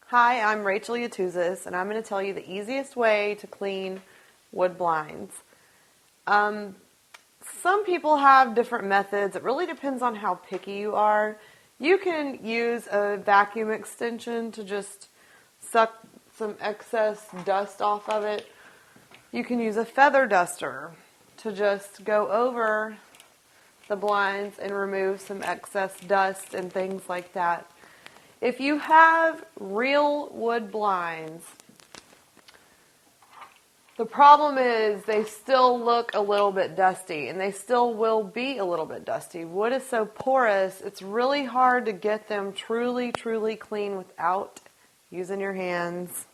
Hi, I'm Rachel Yatuzis, and I'm going to tell you the easiest way to clean wood blinds. Some people have different methods. It really depends on how picky you are. You can use a vacuum extension to just suck some excess dust off of it. You can use a feather duster to just go over the blinds and remove some excess dust and things like that. If you have real wood blinds, the problem is they still look a little bit dusty, and they still will be a little bit dusty. Wood is so porous, it's really hard to get them truly clean without using your hands.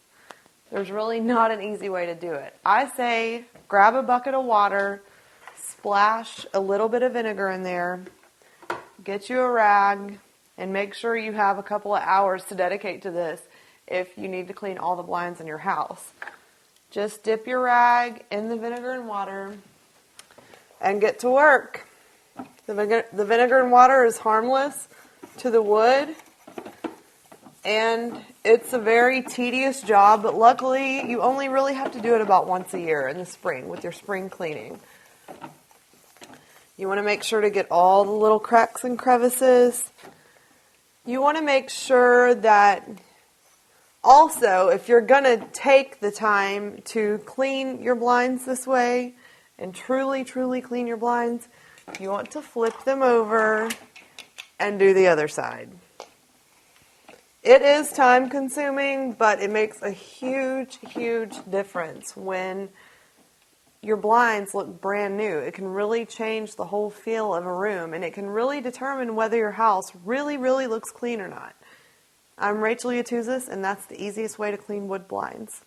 There's really not an easy way to do it. I say grab a bucket of water, splash a little bit of vinegar in there, get you a rag, and make sure you have a couple of hours to dedicate to this if you need to clean all the blinds in your house. Just dip your rag in the vinegar and water and get to work. The vinegar and water is harmless to the wood, and it's a very tedious job, but luckily you only really have to do it about once a year in the spring with your spring cleaning. You want to make sure to get all the little cracks and crevices. You want to make sure that also, if you're going to take the time to clean your blinds this way and truly clean your blinds, you want to flip them over and do the other side. It is time consuming, but it makes a huge difference when your blinds look brand new. It can really change the whole feel of a room, and it can really determine whether your house really looks clean or not. I'm Rachel Yatuzis, and that's the easiest way to clean wood blinds.